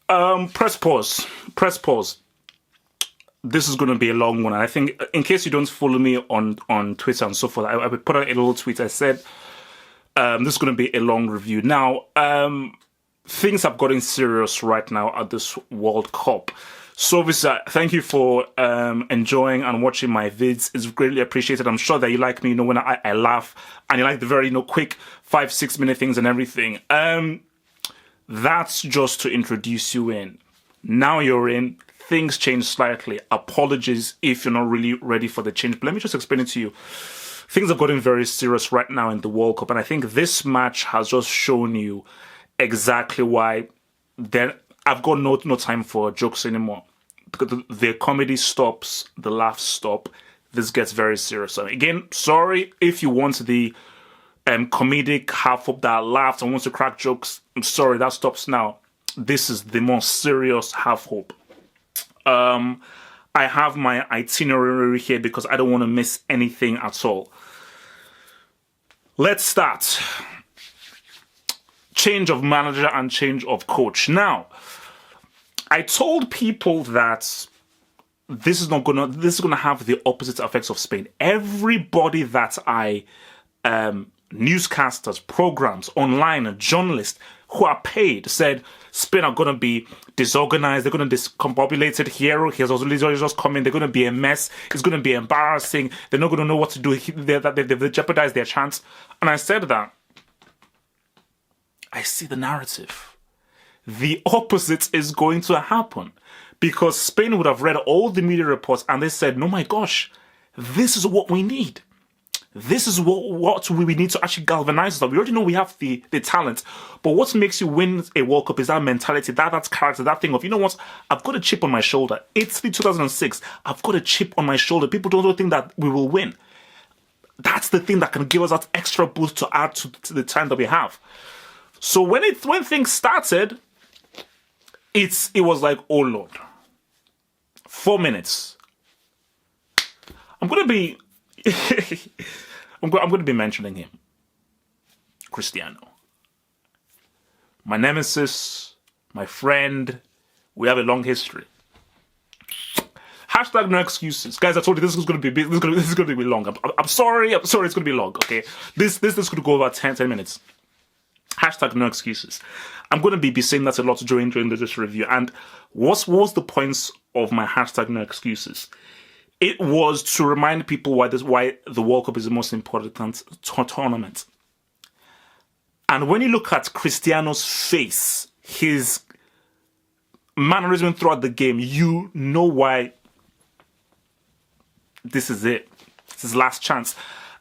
Press pause. Press pause. This is going to be a long one. I think, in case you don't follow me on Twitter and so forth, I put out a little tweet. I said, this is going to be a long review. Now, things have gotten serious right now at this World Cup. So obviously, thank you for enjoying and watching my vids. It's greatly appreciated. I'm sure that you like me, when I laugh, and you like the very, quick 5-6 minute things and everything. That's just to introduce you in. Now you're in. Things change slightly. Apologies if you're not really ready for the change. But let me just explain it to you. Things have gotten very serious right now in the World Cup. And I think this match has just shown you exactly why. Then I've got no time for jokes anymore. The comedy stops. The laughs stop. This gets very serious. So again, sorry if you want the comedic half-up that laughs and wants to crack jokes. I'm sorry, that stops now. This is the more serious half-up. I have my itinerary here because I don't want to miss anything at all. Let's start. Change of manager and change of coach. Now, I told people that this is gonna have the opposite effects of Spain. Everybody that newscasters, programs, online, journalists who are paid said Spain are going to be disorganized, they're going to discombobulated here, here's just coming, they're going to be a mess, it's going to be embarrassing, they're not going to know what to do, they've jeopardized their chance. And I said that I see the narrative. The opposite is going to happen, because Spain would have read all the media reports and they said, no, my gosh, this is what we need. This is what we need to actually galvanize us. We already know we have the talent, but what makes you win a World Cup is that mentality, that character, that thing of, you know what, I've got a chip on my shoulder. Italy 2006, I've got a chip on my shoulder. People don't think that we will win. That's the thing that can give us that extra boost to add to the time that we have. So when things started, it was like, oh Lord, 4 minutes. I'm going to be mentioning him. Cristiano. My nemesis, my friend, we have a long history. Hashtag no excuses. Guys, I told you this is going to be long. I'm sorry, it's going to be long, okay? This could go over 10 minutes. Hashtag no excuses. I'm going to be saying that a lot during this review. And what was the points of my hashtag no excuses? It was to remind people why the World Cup is the most important tournament. And when you look at Cristiano's face, his mannerism throughout the game, you know why this is it. It's his last chance.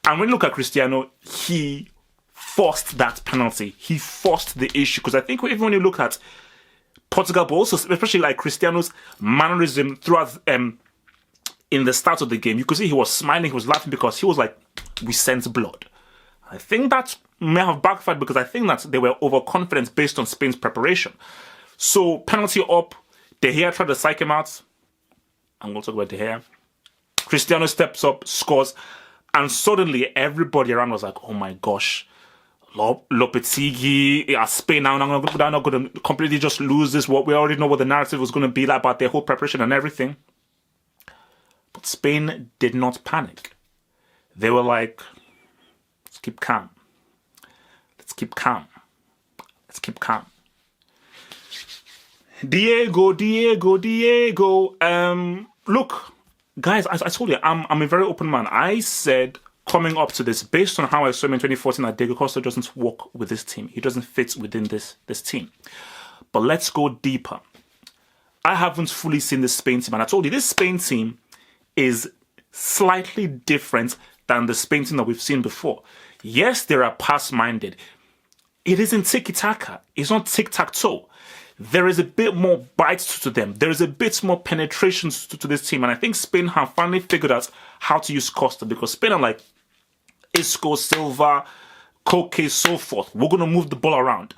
And when you look at Cristiano, he forced that penalty. He forced the issue. Because I think even when you look at Portugal, but also especially like Cristiano's mannerism throughout in the start of the game, you could see he was smiling, he was laughing, because he was like, we sense blood. I think that may have backfired, because I think that they were overconfident based on Spain's preparation. So, penalty up, De Gea tried to psych him out. I'm going to talk about De Gea. Cristiano steps up, scores, and suddenly everybody around was like, oh my gosh, Lopetegui, Spain now, they're not going to completely just lose this. We already know what the narrative was going to be like about their whole preparation and everything. But Spain did not panic. They were like, let's keep calm. Let's keep calm. Let's keep calm. Diego. Look, guys, I told you, I'm a very open man. I said, coming up to this, based on how I saw him in 2014, that Diego Costa doesn't work with this team. He doesn't fit within this team. But let's go deeper. I haven't fully seen this Spain team. And I told you, this Spain team is slightly different than the Spain team that we've seen before. Yes, they are pass-minded. It isn't tiki-taka. It's not tic-tac-toe. There is a bit more bite to them. There is a bit more penetration to this team. And I think Spain have finally figured out how to use Costa, because Spain are like Isco, Silva, Koke, so forth. We're going to move the ball around.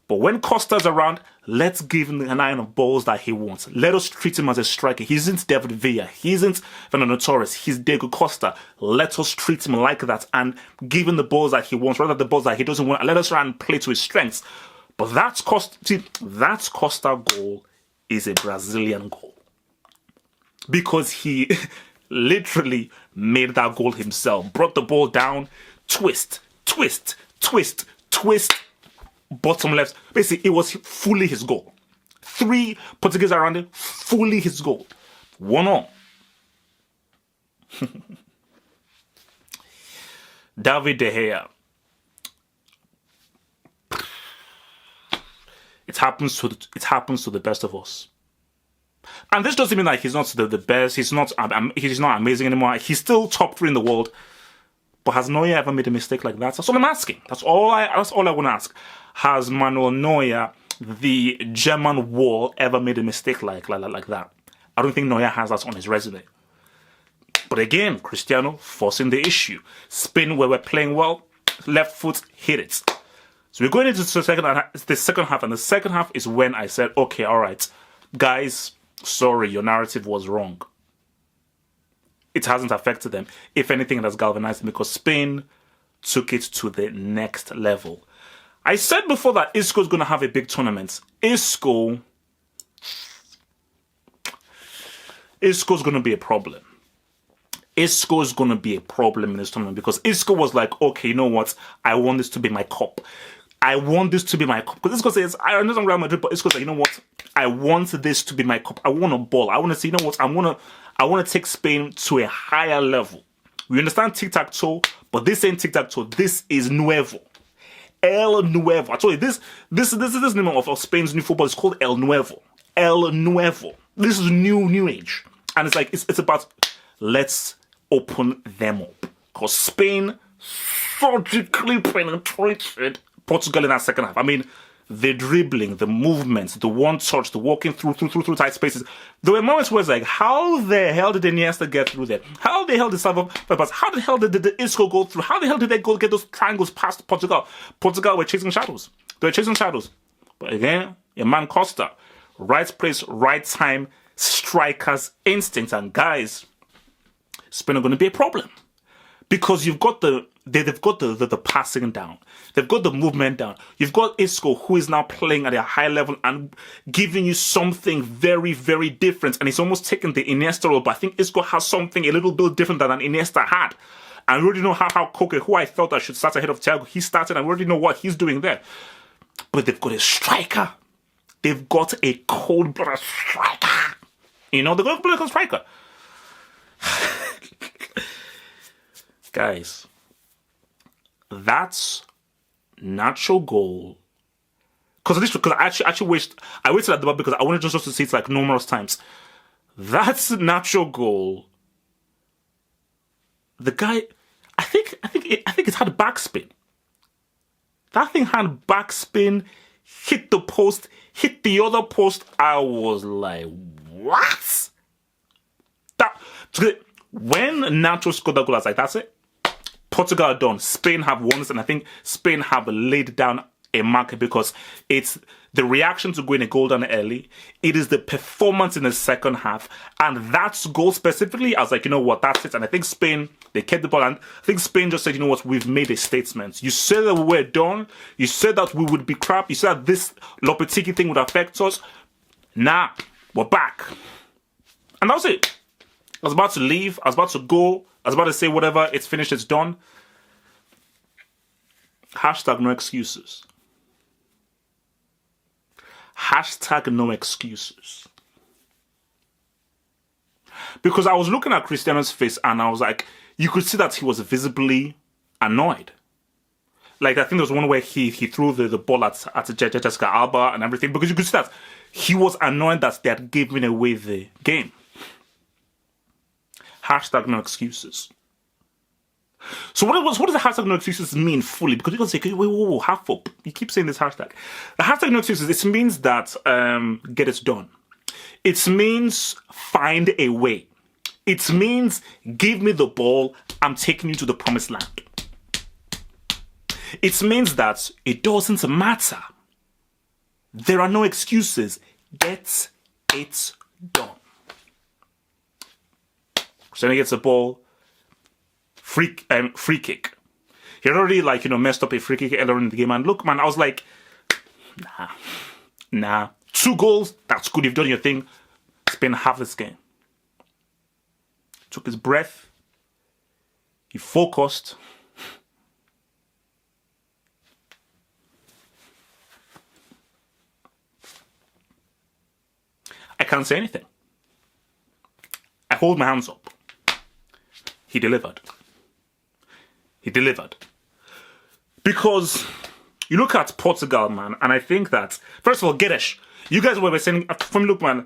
But when Costa's around, let's give him an iron of balls that he wants. Let us treat him as a striker. He isn't David Villa. He isn't Fernando Torres. He's Diego Costa. Let us treat him like that and give him the balls that he wants, rather than the balls that he doesn't want. Let us try and play to his strengths. But that's Costa goal is a Brazilian goal. Because he literally made that goal himself. Brought the ball down, twist, twist, twist, twist, bottom left. Basically, it was fully his goal. 3 Portuguese around him, fully his goal. 1-0. David De Gea. It happens to the best of us. And this doesn't mean like he's not the best. He's not amazing anymore. He's still top 3 in the world. But has Neuer ever made a mistake like that? That's all I'm asking. That's all I want to ask. Has Manuel Neuer, the German wall, ever made a mistake like that? I don't think Neuer has that on his resume. But again, Cristiano forcing the issue. Spain, where we're playing well, left foot, hit it. So we're going into the second half, and the second half is when I said, okay, all right, guys, sorry, your narrative was wrong. It hasn't affected them. If anything, it has galvanized them because Spain took it to the next level. I said before that Isco's going to have a big tournament. Isco's going to be a problem. Isco is going to be a problem in this tournament because Isco was like, okay, you know what? I want this to be my cup. I want this to be my cup. Because Isco says, I understand Real Madrid, but Isco says, you know what? I want this to be my cup. I want a ball. I want to say, you know what? I want to take Spain to a higher level. We understand tic-tac-toe, but this ain't tic-tac-toe. This is Nuevo. El Nuevo. I told you, this name of Spain's new football is called El Nuevo. El Nuevo. This is new age. And it's like, it's about, let's open them up. Because Spain surgically penetrated Portugal in that second half. I mean, the dribbling, the movements, the one touch, the walking through tight spaces. There were moments where it's like, how the hell did Iniesta get through there? How the hell did Salva Pepas? How the hell did the Isco go through? How the hell did they get those triangles past Portugal? Portugal were chasing shadows. They were chasing shadows. But again, your man Costa, right place, right time, strikers, instinct, and guys, Spain are going to be a problem because they've got the passing down, they've got the movement down. You've got Isco who is now playing at a high level and giving you something very, very different, and he's almost taken the Iniesta role. But I think Isco has something a little bit different than Iniesta had. And we already know how Koke, who I thought I should start ahead of Thiago, he started, and we already know what he's doing there. But they've got a striker. They've got a cold-blooded striker. You know, they've got a cold-blooded striker. Guys, that's natural goal. Because I actually waited at the back because I wanted just to see it like numerous times. That's natural goal. The guy, I think it had backspin. That thing had backspin, hit the post, hit the other post. I was like, what? When Nacho scored that goal, I was like, that's it. Portugal are done. Spain have won this, and I think Spain have laid down a marker because it's the reaction to going a goal down early. It is the performance in the second half, and that's goal specifically. I was like, you know what, that's it. And I think Spain, they kept the ball, and I think Spain just said, you know what, we've made a statement. You said that we were done. You said that we would be crap. You said that this Lopetegui thing would affect us. Nah, we're back. And that was it. I was about to leave. I was about to go. I was about to say whatever. It's finished. It's done. Hashtag no excuses. Hashtag no excuses. Because I was looking at Cristiano's face and I was like, you could see that he was visibly annoyed. Like, I think there was one where he threw the ball at Jessica Alba and everything. Because you could see that he was annoyed that they had given away the game. Hashtag no excuses. So what does the hashtag no excuses mean fully? Because you can say, whoa, half up. You keep saying this hashtag. The hashtag no excuses, it means that get it done. It means find a way. It means give me the ball, I'm taking you to the promised land. It means that it doesn't matter. There are no excuses. Get it done. Cristiano gets the ball, free kick. He had already messed up a free kick earlier in the game. And look, man, I was like, nah, 2 goals, that's good. You've done your thing. Spain half this game. Took his breath. He focused. I can't say anything. I hold my hands up. He delivered. He delivered. Because you look at Portugal, man, and I think that, first of all, Guedes, you guys were saying, from look, man,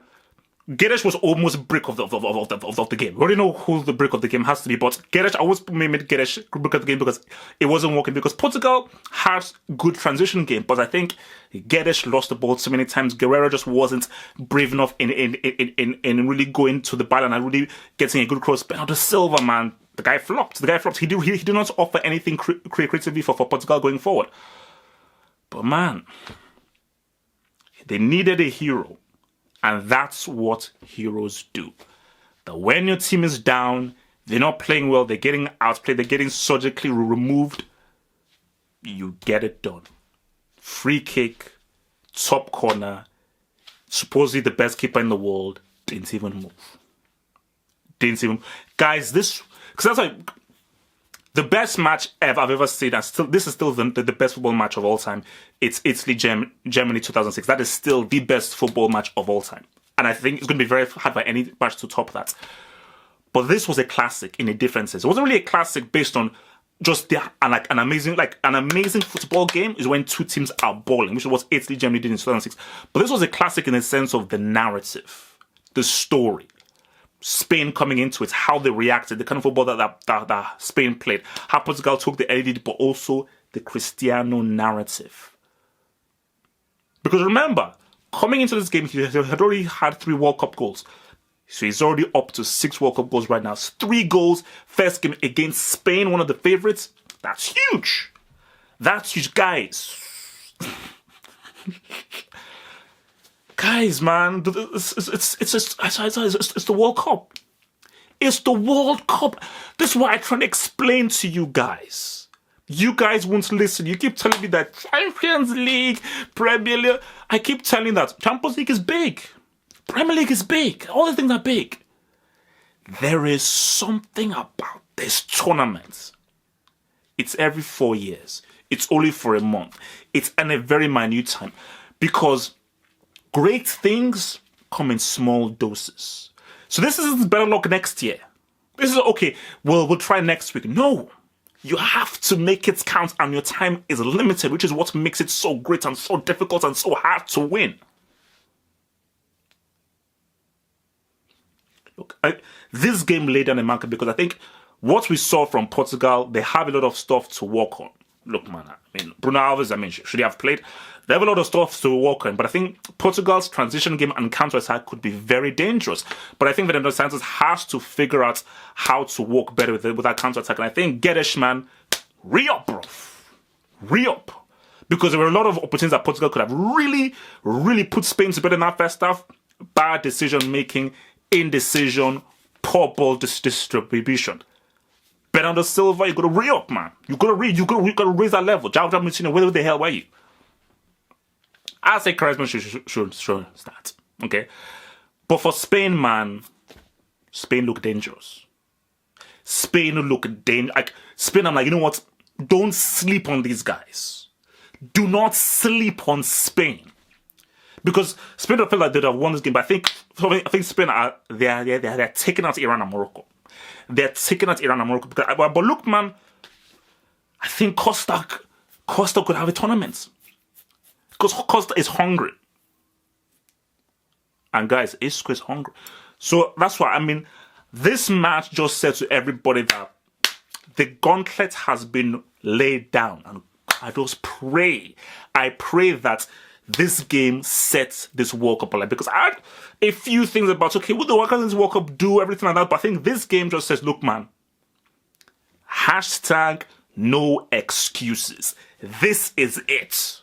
Guedes was almost brick of the game. We already know who the brick of the game has to be, but Guedes, I always made Guedes brick of the game because it wasn't working. Because Portugal has good transition game, but I think Guedes lost the ball so many times. Guerrero just wasn't brave enough in really going to the ball and really getting a good cross. Bernardo Silva, man, the guy flopped. He did not offer anything creatively for Portugal going forward. But man, they needed a hero. And that's what heroes do. That when your team is down, they're not playing well, they're getting outplayed, they're getting surgically removed, you get it done. Free kick, top corner, supposedly the best keeper in the world, didn't even move. Guys, because that's like the best match I've ever seen, and this is still the best football match of all time. It's Italy, Germany 2006. That is still the best football match of all time. And I think it's going to be very hard for any match to top that. But this was a classic in a different sense. It wasn't really a classic based on just an amazing football game is when 2 teams are balling, which is what Italy, Germany did in 2006. But this was a classic in the sense of the narrative, the story. Spain coming into it, how they reacted, the kind of football that Spain played, how Portugal took the lead, but also the Cristiano narrative. Because remember, coming into this game, he had already had 3 World Cup goals. So he's already up to 6 World Cup goals right now. 3 goals, first game against Spain, one of the favourites. That's huge. That's huge, guys. Guys, man, it's the World Cup. It's the World Cup. This is what I try to explain to you guys. You guys won't listen. You keep telling me that Champions League, Premier League. I keep telling that Champions League is big. Premier League is big. All the things are big. There is something about this tournament. It's every 4 years. It's only for a month. It's in a very minute time. Because great things come in small doses. So this is better luck next year. This is okay, well, we'll try next week. No. You have to make it count and your time is limited, which is what makes it so great and so difficult and so hard to win. Look, this game laid down a marker because I think what we saw from Portugal, they have a lot of stuff to work on. Look, man, Bruno Alves, should he have played? They have a lot of stuff to work on, but I think Portugal's transition game and counter-attack could be very dangerous. But I think Fernando Santos has to figure out how to work better with that counter-attack. And I think Guedes, man, re-up, bro. Re-up. Because there were a lot of opportunities that Portugal could have really, really put Spain to bed in that first half. Bad decision-making, indecision, poor ball distribution. Bernardo Silva, you got to re-up, man. You got to raise that level. Jao Moutinho, where the hell were you? I say Charisma should start. Okay? But for Spain, man, Spain look dangerous. Spain look dangerous. Like, Spain, I'm like, you know what? Don't sleep on these guys. Do not sleep on Spain. Because Spain don't feel like they'd have won this game, but I think Spain they're taking out Iran and Morocco. They're taking out Iran and Morocco. But look, man, I think Costa could have a tournament. Because Costa is hungry. And guys, Isco is hungry. So that's why, this match just said to everybody that the gauntlet has been laid down. And I just pray. I pray that this game sets this World Cup alight. Because I had a few things about, okay, what can this World Cup do, everything like that. But I think this game just says, look, man, hashtag no excuses. This is it.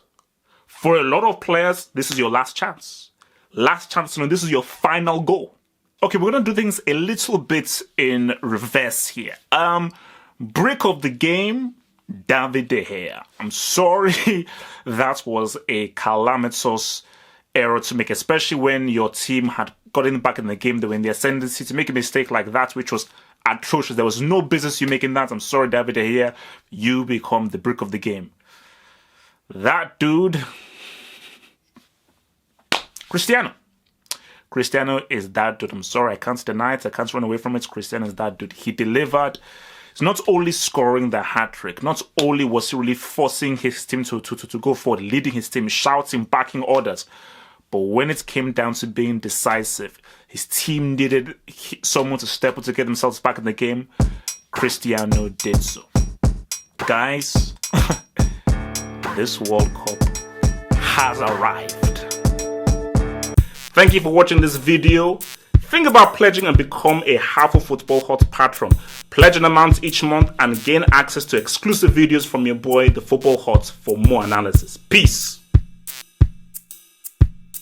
For a lot of players, this is your last chance. Last chance, this is your final goal. Okay, we're going to do things a little bit in reverse here. Break of the game, David De Gea. I'm sorry, that was a calamitous error to make, especially when your team had gotten back in the game. They were in the ascendancy. To make a mistake like that, which was atrocious. There was no business you making that. I'm sorry, David De Gea. You become the brick of the game. That dude, Cristiano is that dude. I'm sorry, I can't deny it. I can't run away from it. Cristiano is that dude. He delivered. He's not only scoring the hat-trick, not only was he really forcing his team to go forward, leading his team, shouting, backing orders, but when it came down to being decisive, his team needed someone to step up to get themselves back in the game. Cristiano did so. Guys, this World Cup has arrived. Thank you for watching this video. Think about pledging and become a Half Football Hot patron. Pledge an amount each month and gain access to exclusive videos from your boy, the Football Hot, for more analysis. Peace.